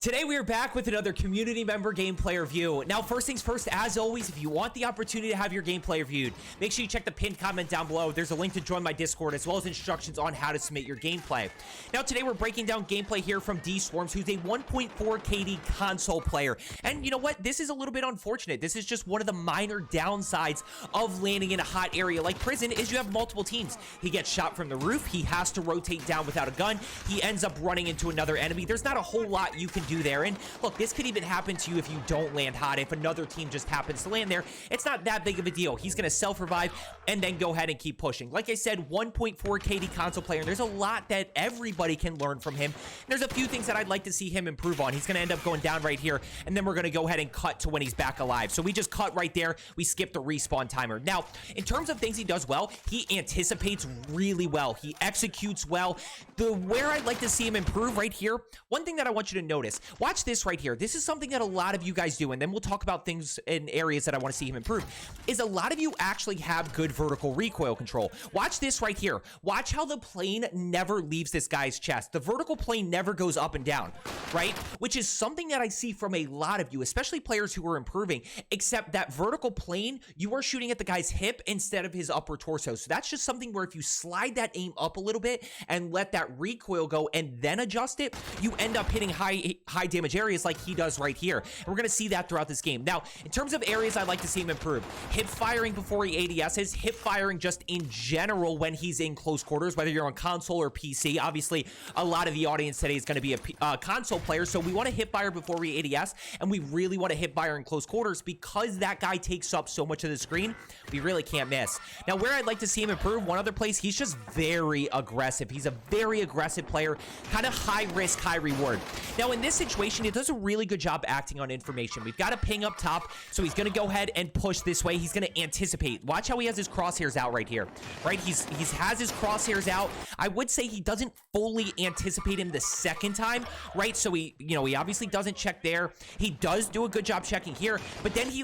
Today we are back with another community member gameplay review. Now, first things first, as always, if you want the opportunity to have your gameplay reviewed, make sure you check the pinned comment down below. There's a link to join my Discord as well as instructions on how to submit your gameplay. Now, today we're breaking down gameplay here from D Swarms, who's a 1.4 KD console player. And you know what? This is a little bit unfortunate. This is just one of the minor downsides of landing in a hot area like prison is you have multiple teams. He gets shot from the roof. He has to rotate down without a gun. He ends up running into another enemy. There's not a whole lot you can do there. And look, this could even happen to you if you don't land hot. If another team just happens to land there, it's not that big of a deal. He's going to self-revive and then go ahead and keep pushing. Like I said, 1.4 KD console player, and there's a lot that everybody can learn from him. There's a few things that I'd like to see him improve on. He's going to end up going down right here, and then we're going to go ahead and cut to when he's back alive. So we just cut right there. We skip the respawn timer. Now, in terms of things he does well, he anticipates really well. He executes well. Where I'd like to see him improve right here, one thing that I want you to notice, watch this right here. This is something that a lot of you guys do, and then we'll talk about things in areas that I want to see him improve, is a lot of you actually have good vertical recoil control. Watch this right here. Watch how the plane never leaves this guy's chest. The vertical plane never goes up and down, right? Which is something that I see from a lot of you, especially players who are improving, except that vertical plane, you are shooting at the guy's hip instead of his upper torso. So that's just something where if you slide that aim up a little bit and let that recoil go and then adjust it, you end up hitting high damage areas like he does right here. And we're going to see that throughout this game. Now, in terms of areas I'd like to see him improve, hip firing before he ADSs, hip firing just in general when he's in close quarters, whether you're on console or PC. Obviously, a lot of the audience today is going to be a console player, so we want to hip fire before we ADS, and we really want to hip fire in close quarters because that guy takes up so much of the screen. We really can't miss. Now, where I'd like to see him improve, one other place, he's just very aggressive. He's a very aggressive player, kind of high risk, high reward. Now, in this situation, it does a really good job acting on information. We've got a ping up top, so he's going to go ahead and push this way. He's going to anticipate. Watch how he has his crosshairs out right here, right? He has his crosshairs out. I would say he doesn't fully anticipate him the second time, right? So he obviously doesn't check there. He does do a good job checking here, but then he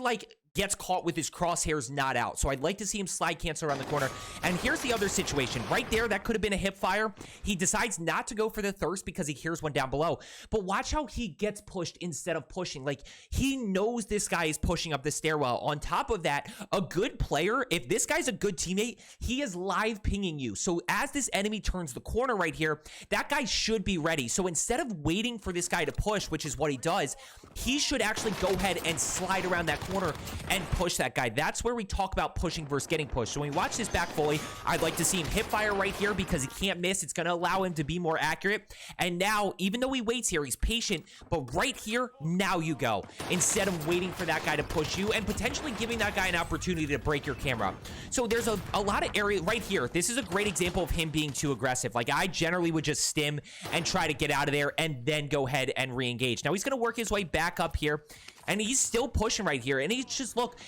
gets caught with his crosshairs not out. So I'd like to see him slide cancel around the corner. And here's the other situation. Right there, that could have been a hip fire. He decides not to go for the thirst because he hears one down below. But watch how he gets pushed instead of pushing. Like, he knows this guy is pushing up the stairwell. On top of that, a good player, if this guy's a good teammate, he is live pinging you. So as this enemy turns the corner right here, that guy should be ready. So instead of waiting for this guy to push, which is what he does, he should actually go ahead and slide around that corner and push that guy. That's where we talk about pushing versus getting pushed. So when we watch this back volley, I'd like to see him hip fire right here because he can't miss. It's going to allow him to be more accurate. And now, even though he waits here, he's patient, but right here, now you go. Instead of waiting for that guy to push you and potentially giving that guy an opportunity to break your camera. So there's a lot of area right here. This is a great example of him being too aggressive. Like, I generally would just stim and try to get out of there and then go ahead and re-engage. Now, he's going to work his way back up here. And he's still pushing right here. And he's just, look,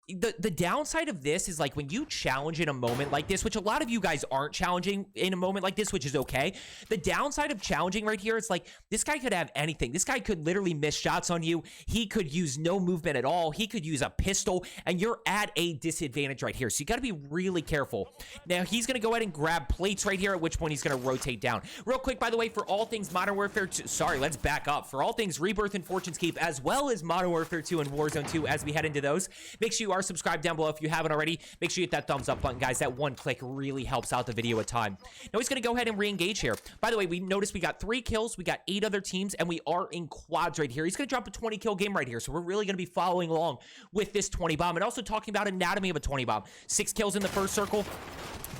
the downside of this is, like, when you challenge in a moment like this, which a lot of you guys aren't challenging in a moment like this, which is okay. The downside of challenging right here is, like, this guy could have anything. This guy could literally miss shots on you. He could use no movement at all. He could use a pistol, and you're at a disadvantage right here. So you got to be really careful. Now, he's going to go ahead and grab plates right here, at which point he's going to rotate down. Real quick, by the way, for all things Modern Warfare 2, sorry, let's back up. For all things Rebirth and Fortune's Keep, as well as Modern Warfare 2 and Warzone 2, as we head into those, make sure you are subscribed down below if you haven't already. Make sure you hit that thumbs up button, guys. That one click really helps out the video a ton. Now he's going to go ahead and re-engage here. By the way, we noticed we got 3 kills. We got 8 other teams, and we are in quads right here. He's going to drop a 20 kill game right here, so we're really going to be following along with this 20 bomb and also talking about anatomy of a 20 bomb. 6 kills in the first circle.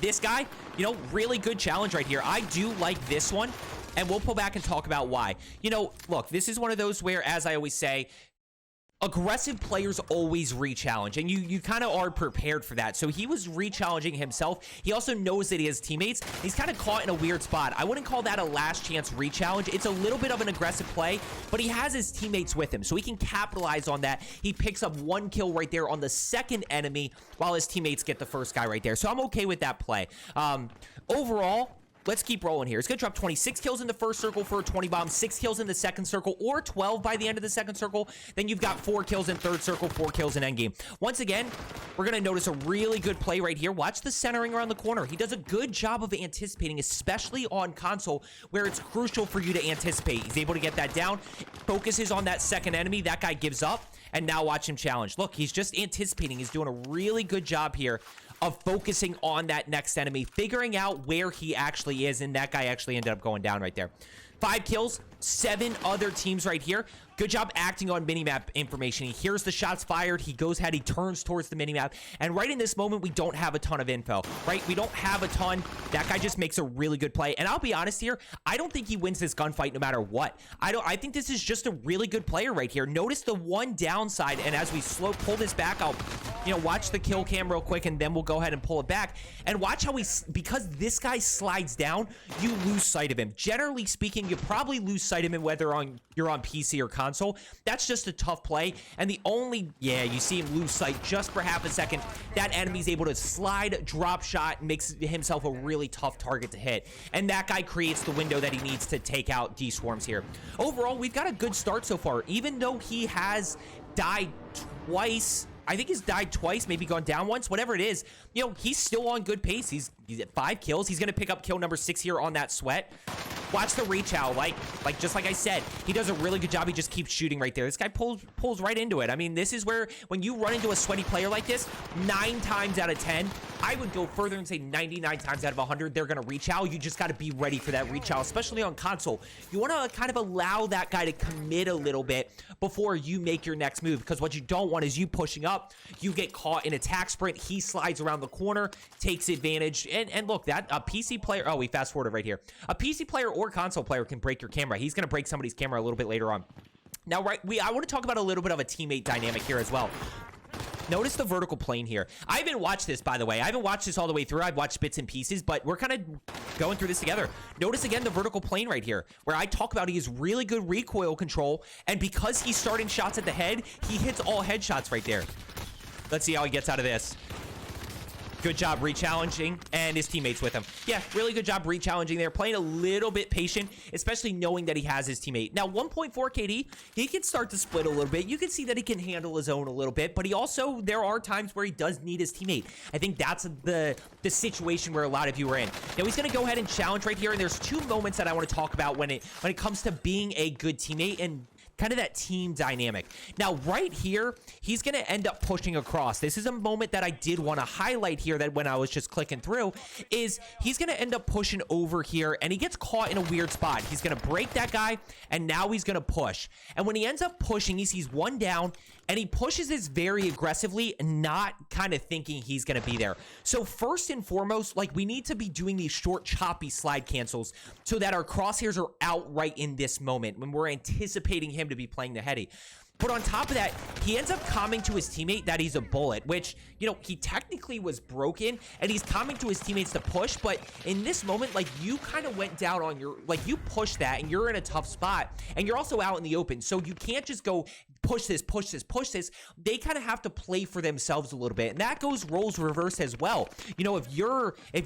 This guy, really good challenge right here. I do like this one, and we'll pull back and talk about why. Look, this is one of those where, as I always say, aggressive players always re-challenge, and you kind of are prepared for that. So he was re-challenging himself. He also knows that he has teammates. He's kind of caught in a weird spot. I wouldn't call that a last chance re-challenge. It's a little bit of an aggressive play, but he has his teammates with him, so he can capitalize on that. He picks up 1 kill right there on the second enemy while his teammates get the first guy right there. So I'm okay with that play. Overall, let's keep rolling here. It's going to drop 26 kills in the first circle for a 20 bomb, 6 kills in the second circle, or 12 by the end of the second circle. Then you've got 4 kills in third circle, 4 kills in endgame. Once again, we're going to notice a really good play right here. Watch the centering around the corner. He does a good job of anticipating, especially on console, where it's crucial for you to anticipate. He's able to get that down, focuses on that second enemy. That guy gives up, and now watch him challenge. Look, he's just anticipating. He's doing a really good job here of focusing on that next enemy, figuring out where he actually is, and that guy actually ended up going down right there. 5 kills, 7 other teams right here. Good job acting on minimap information. He hears the shots fired. He goes ahead. He turns towards the minimap. And right in this moment, we don't have a ton of info, right? We don't have a ton. That guy just makes a really good play. And I'll be honest here, I don't think he wins this gunfight no matter what. I think this is just a really good player right here. Notice the one downside, and as we pull this back, I'll, watch the kill cam real quick, and then we'll go ahead and pull it back. And watch how because this guy slides down, you lose sight of him. Generally speaking, you probably lose sight of him whether you're on PC or console. That's just a tough play. And you see him lose sight just for half a second. That enemy's able to slide, drop shot, makes himself a really tough target to hit. And that guy creates the window that he needs to take out D-Swarms here. Overall, we've got a good start so far. Even though he has died twice, I think he's died twice, maybe gone down once, whatever it is, he's still on good pace. He's at 5 kills. He's going to pick up kill number 6 here on that sweat. Watch the reach out. Just like I said, he does a really good job. He just keeps shooting right there. This guy pulls right into it. I mean, this is where when you run into a sweaty player like this, 9 times out of 10, I would go further and say 99 times out of 100, they're going to reach out. You just got to be ready for that reach out, especially on console. You want to kind of allow that guy to commit a little bit before you make your next move, because what you don't want is you pushing up, you get caught in attack sprint, he slides around the corner, takes advantage, and look, that a PC player, we fast forwarded right here. A PC player or console player can break your camera. He's going to break somebody's camera a little bit later on. Now, I want to talk about a little bit of a teammate dynamic here as well. Notice the vertical plane here. I haven't watched this, by the way. I haven't watched this all the way through. I've watched bits and pieces, but we're kind of going through this together. Notice again the vertical plane right here, where I talk about he has really good recoil control, and because he's starting shots at the head, he hits all headshots right there. Let's see how he gets out of this. Good job re-challenging, and his teammates with him. Yeah, really good job re-challenging there. Playing a little bit patient, especially knowing that he has his teammate. Now, 1.4 KD, he can start to split a little bit. You can see that he can handle his own a little bit, but there are times where he does need his teammate. I think that's the situation where a lot of you are in. Now, he's going to go ahead and challenge right here, and there's 2 moments that I want to talk about when it comes to being a good teammate and kind of that team dynamic. Now, right here, he's going to end up pushing across. This is a moment that I did want to highlight here that when I was just clicking through is he's going to end up pushing over here, and he gets caught in a weird spot. He's going to break that guy, and now he's going to push. And when he ends up pushing, he sees 1 down, and he pushes this very aggressively, not kind of thinking he's going to be there. So first and foremost, we need to be doing these short, choppy slide cancels so that our crosshairs are out right in this moment when we're anticipating him to be playing the heady. But on top of that, he ends up calming to his teammate that he's a bullet, which, he technically was broken, and he's calming to his teammates to push, but in this moment, you kind of went down on your, you pushed that, and you're in a tough spot, and you're also out in the open, so you can't just go push this, push this, push this. They kind of have to play for themselves a little bit, and that goes roles reverse as well. If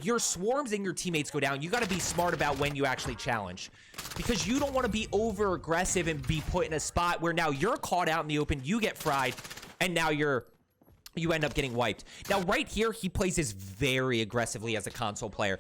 your swarms and your teammates go down, you got to be smart about when you actually challenge, because you don't want to be over aggressive and be put in a spot where now you're caught out in the open, you get fried, and now you end up getting wiped. Now, right here, he plays this very aggressively as a console player.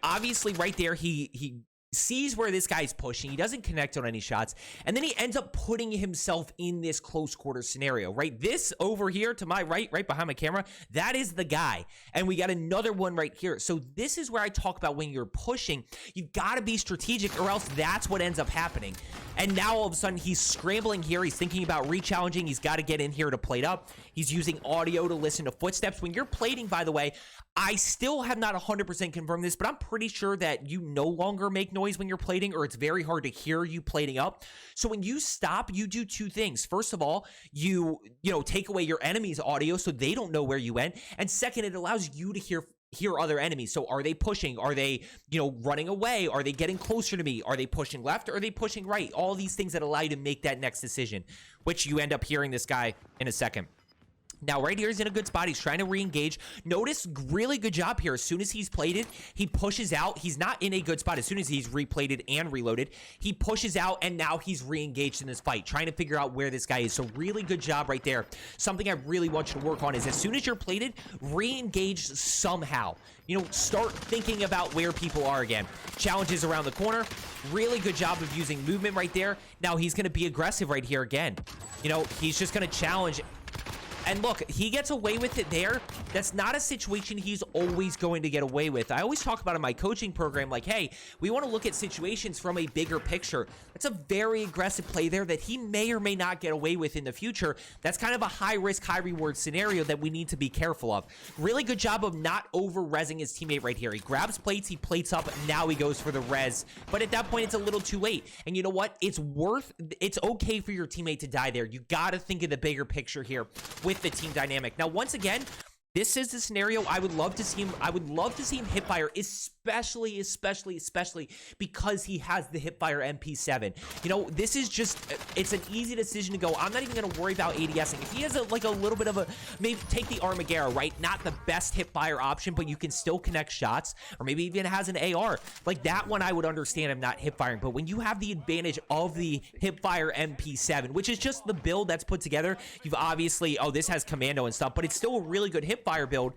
Obviously, right there, he sees where this guy's pushing. He doesn't connect on any shots, and then he ends up putting himself in this close quarter scenario, right? This over here to my right behind my camera, that is the guy, and we got another one right here. So this is where I talk about when you're pushing, you got to be strategic, or else that's what ends up happening. And now all of a sudden he's scrambling here. He's thinking about re-challenging. He's got to get in here to plate up. He's using audio to listen to footsteps. When you're plating, by the way, I still have not 100% confirmed this, but I'm pretty sure that you no longer make noise when you're plating, or it's very hard to hear you plating up. So when you stop, you do 2 things. First of all, you take away your enemy's audio so they don't know where you went. And second, it allows you to hear other enemies. So are they pushing? Are they, running away? Are they getting closer to me? Are they pushing left? Or are they pushing right? All these things that allow you to make that next decision, which you end up hearing this guy in a second. Now, right here, he's in a good spot. He's trying to re-engage. Notice, really good job here. As soon as he's plated, he pushes out. He's not in a good spot. As soon as he's replated and reloaded, he pushes out, and now he's re-engaged in this fight, trying to figure out where this guy is. So really good job right there. Something I really want you to work on is as soon as you're plated, re-engage somehow. You know, start thinking about where people are again. Challenges around the corner. Really good job of using movement right there. Now, he's going to be aggressive right here again. You know, he's just going to challenge. And look, he gets away with it there. That's not a situation he's always going to get away with. I always talk about in my coaching program, like, hey, we want to look at situations from a bigger picture. That's a very aggressive play there that he may or may not get away with in the future. That's kind of a high-risk, high-reward scenario that we need to be careful of. Really good job of not over-rezzing his teammate right here. He grabs plates, he plates up, now he goes for the res. But at that point, it's a little too late. And you know what? It's okay for your teammate to die there. You got to think of the bigger picture here with the team dynamic. Now, once again, this is the scenario I would love to see him. I would love to see him hipfire, especially because he has the hipfire MP7. You know, this is just, it's an easy decision to go, I'm not even going to worry about ADSing. If he has like a little bit of a, maybe take the Armaguerra, right? Not the best hipfire option, but you can still connect shots, or maybe even has an AR. Like that one, I would understand him not hipfiring. But when you have the advantage of the hipfire MP7, which is just the build that's put together, you've obviously, oh, this has commando and stuff, but it's still a really good hipfire build.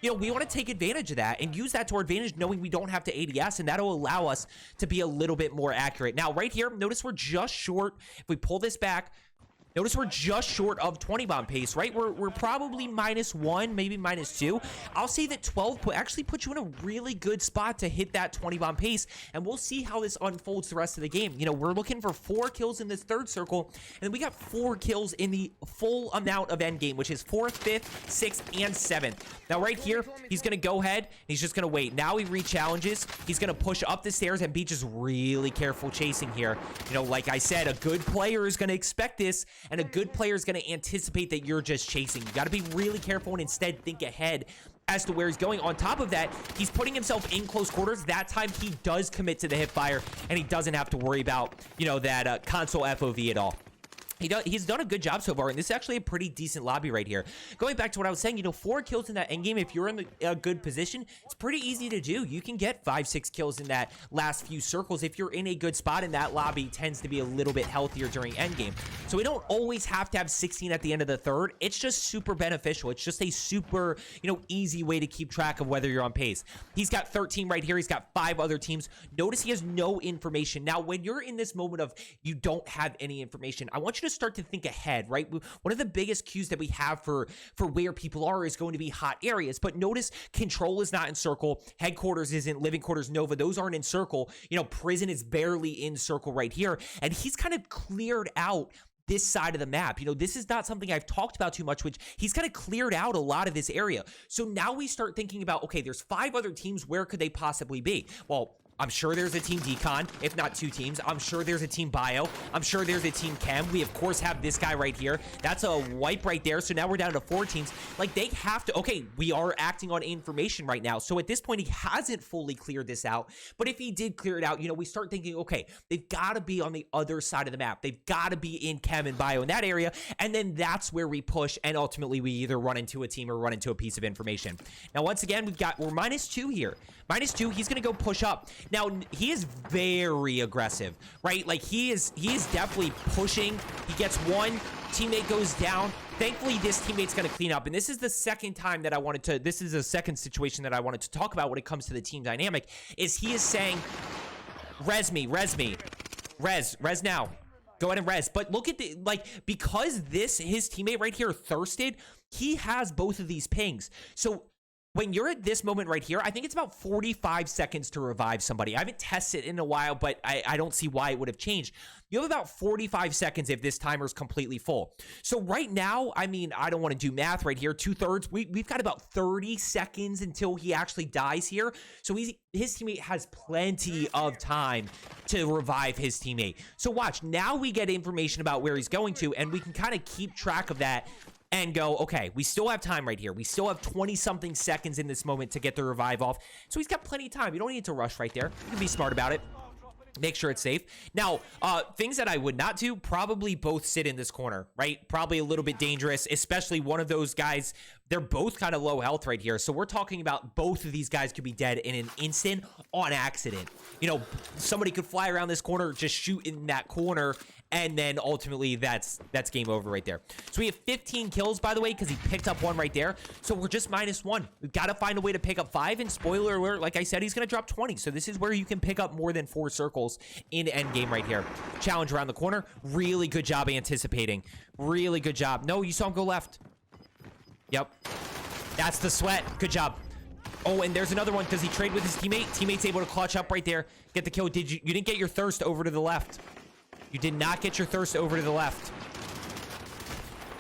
You know, we want to take advantage of that and use that to our advantage, knowing we don't have to ADS, and that'll allow us to be a little bit more accurate. Now, right here, notice we're just short. If we pull this back, notice we're just short of 20 bomb pace, right? We're probably -1, maybe -2. I'll say that 12 actually puts you in a really good spot to hit that 20 bomb pace, and we'll see how this unfolds the rest of the game. You know, we're looking for 4 kills in this third circle, and then we got 4 kills in the full amount of end game, which is 4th, 5th, 6th, and 7th. Now, right here, he's going to go ahead. He's just going to wait. Now he re-challenges. He's going to push up the stairs and be just really careful chasing here. You know, like I said, a good player is going to expect this, and a good player is going to anticipate that you're just chasing. You got to be really careful and instead think ahead as to where he's going. On top of that, he's putting himself in close quarters. That time he does commit to the hip fire, and he doesn't have to worry about, you know, that console FOV at all. He's done a good job so far, and this is actually a pretty decent lobby right here. Going back to what I was saying, you know, 4 kills in that endgame, if you're in a good position, it's pretty easy to do. You can get 5, 6 kills in that last few circles if you're in a good spot, and that lobby tends to be a little bit healthier during endgame. So we don't always have to have 16 at the end of the third. It's just super beneficial. It's just a super, you know, easy way to keep track of whether you're on pace. He's got 13 right here. He's got 5 other teams. Notice he has no information. Now, when you're in this moment of you don't have any information, I want you to start to think ahead, right? One of the biggest cues that we have for where people are is going to be hot areas. But notice control is not in circle, headquarters isn't, living quarters, Nova, those aren't in circle. You know, prison is barely in circle right here, and he's kind of cleared out this side of the map. You know, this is not something I've talked about too much, which he's kind of cleared out a lot of this area. So now we start thinking about, okay, there's 5 other teams. Where could they possibly be? Well, I'm sure there's a team Decon, if not 2 teams. I'm sure there's a team Bio. I'm sure there's a team Chem. We, of course, have this guy right here. That's a wipe right there. So now we're down to 4 teams. Like, they have to... Okay, we are acting on information right now. So at this point, he hasn't fully cleared this out. But if he did clear it out, you know, we start thinking, okay, they've got to be on the other side of the map. They've got to be in Chem and Bio in that area. And then that's where we push. And ultimately, we either run into a team or run into a piece of information. Now, once again, we're -2 here. -2, he's going to go push up. Now, he is very aggressive, right? Like, he is definitely pushing. He gets 1, teammate goes down. Thankfully, this teammate's going to clean up. And this is the second time that I wanted to, this is the second situation that I wanted to talk about when it comes to the team dynamic, is he is saying, res me, res now. Go ahead and res. But look at the, like, because his teammate right here thirsted, he has both of these pings. So when you're at this moment right here, I think it's about 45 seconds to revive somebody. I haven't tested it in a while, but I don't see why it would have changed. You have about 45 seconds if this timer's completely full. So right now, I mean, I don't want to do math right here. 2/3, we've got about 30 seconds until he actually dies here. So his teammate has plenty of time to revive his teammate. So watch, now we get information about where he's going to, and we can kind of keep track of that and go, okay, we still have time right here. We still have 20-something seconds in this moment to get the revive off. So he's got plenty of time. You don't need to rush right there. You can be smart about it. Make sure it's safe. Now, things that I would not do, probably both sit in this corner, right? Probably a little bit dangerous, especially one of those guys. They're both kind of low health right here. So we're talking about both of these guys could be dead in an instant on accident. You know, somebody could fly around this corner, just shoot in that corner, and then ultimately that's game over right there. So we have 15 kills, by the way, because he picked up one right there. So we're just -1. We've got to find a way to pick up 5, and spoiler alert, like I said, he's going to drop 20. So this is where you can pick up more than 4 circles in endgame right here. Challenge around the corner. Really good job anticipating. Really good job. No, you saw him go left. Yep. That's the sweat. Good job. Oh, and there's another one. Does he trade with his teammate? Teammate's able to clutch up right there. Get the kill. You didn't get your thirst over to the left. You did not get your thirst over to the left.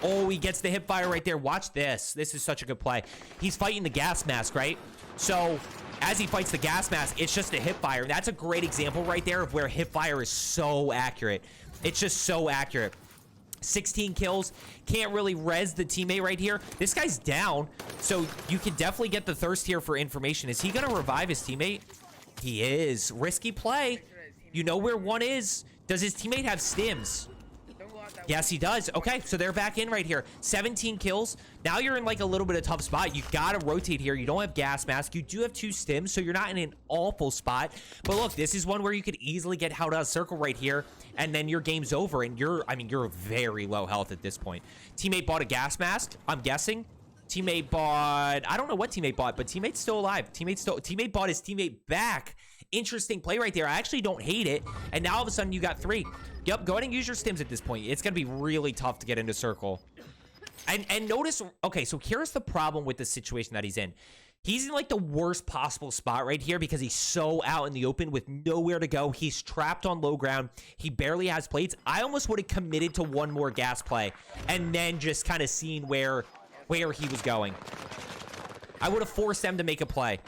Oh, he gets the hip fire right there. Watch this. This is such a good play. He's fighting the gas mask, right? So as he fights the gas mask, it's just a hip fire. That's a great example right there of where hip fire is so accurate. It's just so accurate. 16 kills. Can't really res the teammate right here. This guy's down, so you can definitely get the thirst here for information. Is he going to revive his teammate? He is. Risky play. You know where one is. Does his teammate have stims? Yes, he does. Okay, so they're back in right here. 17 kills. Now you're in like a little bit of tough spot. You gotta rotate here. You don't have gas mask. You do have 2 stims, so you're not in an awful spot. But look, this is one where you could easily get out of a circle right here, and then your game's over. And you're very low health at this point. Teammate bought a gas mask, I'm guessing. Teammate bought, I don't know what teammate bought, but teammate's still alive. Teammate bought his teammate back. Interesting play right there. I actually don't hate it. And now all of a sudden you got 3. Yep, go ahead and use your stims at this point. It's gonna be really tough to get into circle. And notice, okay, so here's the problem with the situation that he's in. He's in like the worst possible spot right here because he's so out in the open with nowhere to go. He's trapped on low ground. He barely has plates. I almost would have committed to one more gas play and then just kind of seen where he was going. I would have forced them to make a play.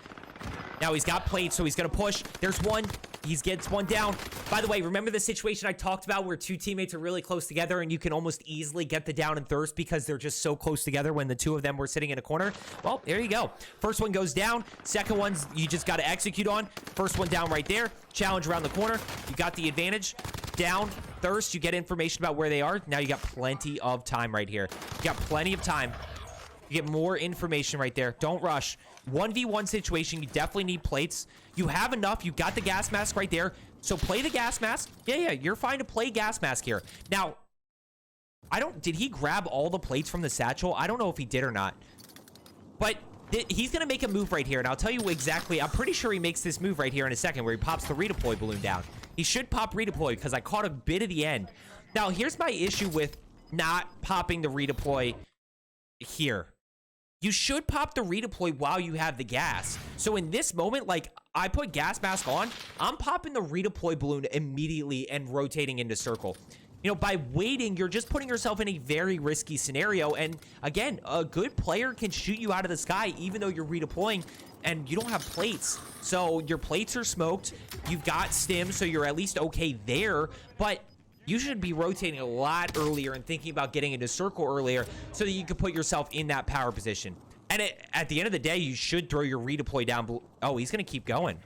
Now he's got plates, so he's going to push. There's one. He gets one down. By the way, remember the situation I talked about where 2 teammates are really close together and you can almost easily get the down and thirst because they're just so close together when the 2 of them were sitting in a corner? Well, there you go. First one goes down. Second one's you just got to execute on. First one down right there. Challenge around the corner. You got the advantage. Down, thirst. You get information about where they are. Now you got plenty of time right here. You got plenty of time. You get more information right there. Don't rush. 1v1 situation. You definitely need plates. You have enough. You got the gas mask right there. So play the gas mask. Yeah, you're fine to play gas mask here. Now, did he grab all the plates from the satchel? I don't know if he did or not. But he's going to make a move right here. And I'll tell you exactly. I'm pretty sure he makes this move right here in a second where he pops the redeploy balloon down. He should pop redeploy because I caught a bit of the end. Now, here's my issue with not popping the redeploy here. You should pop the redeploy while you have the gas. So in this moment, like I put gas mask on, I'm popping the redeploy balloon immediately and rotating into circle. You know, by waiting, you're just putting yourself in a very risky scenario. And again, a good player can shoot you out of the sky even though you're redeploying and you don't have plates. So your plates are smoked. You've got stims, so you're at least okay there. But you should be rotating a lot earlier and thinking about getting into circle earlier so that you can put yourself in that power position. And at the end of the day, you should throw your redeploy down. Oh, he's going to keep going.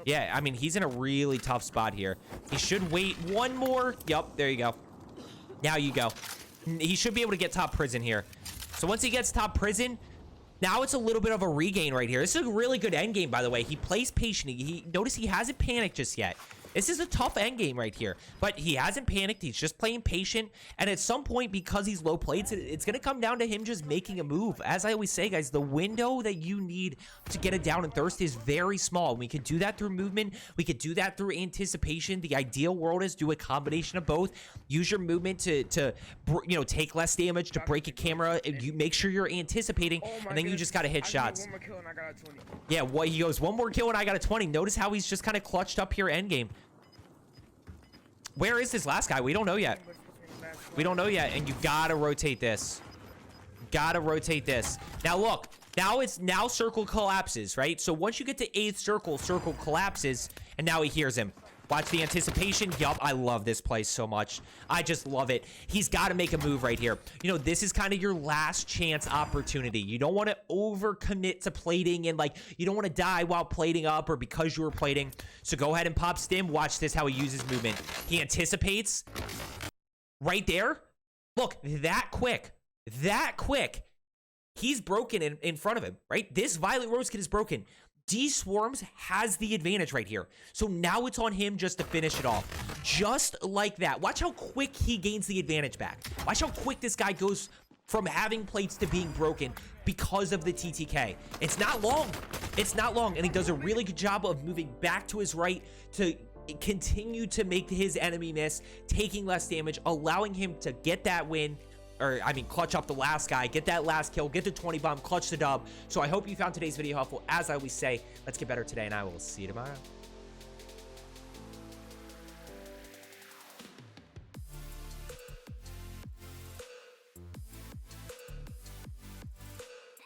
Yeah, I mean, he's in a really tough spot here. He should wait one more. Yup, there you go. Now you go. He should be able to get top prison here. So once he gets top prison, now it's a little bit of a regain right here. This is a really good end game, by the way. He plays patient. Notice he hasn't panicked just yet. This is a tough end game right here, but he hasn't panicked. He's just playing patient. And at some point, because he's low plates, it's going to come down to him just making a move. As I always say, guys, the window that you need to get a down and thirst is very small. We could do that through movement. We could do that through anticipation. The ideal world is do a combination of both. Use your movement to you know, take less damage, to break a camera. You make sure you're anticipating, and then you just got to hit shots. One more kill and I got a 20. Yeah, well, he goes, one more kill and I got a 20. Notice how he's just kind of clutched up here end game. Where is this last guy? We don't know yet. We don't know yet, and you gotta rotate this. Gotta rotate this. Now look, now circle collapses, right? So once you get to 8th circle, circle collapses, and now he hears him. Watch the anticipation. Yup, I love this play so much. I just love it. He's got to make a move right here. You know, this is kind of your last chance opportunity. You don't want to overcommit to plating, and like, you don't want to die while plating up or because you were plating. So go ahead and pop stim. Watch this, how he uses movement. He anticipates right there. Look, that quick. That quick. He's broken in front of him, right? This Violet Rose Kid is broken. D-Swarms has the advantage right here. So now it's on him just to finish it off. Just like that. Watch how quick he gains the advantage back. Watch how quick this guy goes from having plates to being broken because of the TTK. It's not long. It's not long. And he does a really good job of moving back to his right to continue to make his enemy miss, taking less damage, allowing him to get that win. Or, I mean, clutch up the last guy, get that last kill, get the 20 bomb, clutch the dub. So I hope you found today's video helpful. As I always say, let's get better today, and I will see you tomorrow.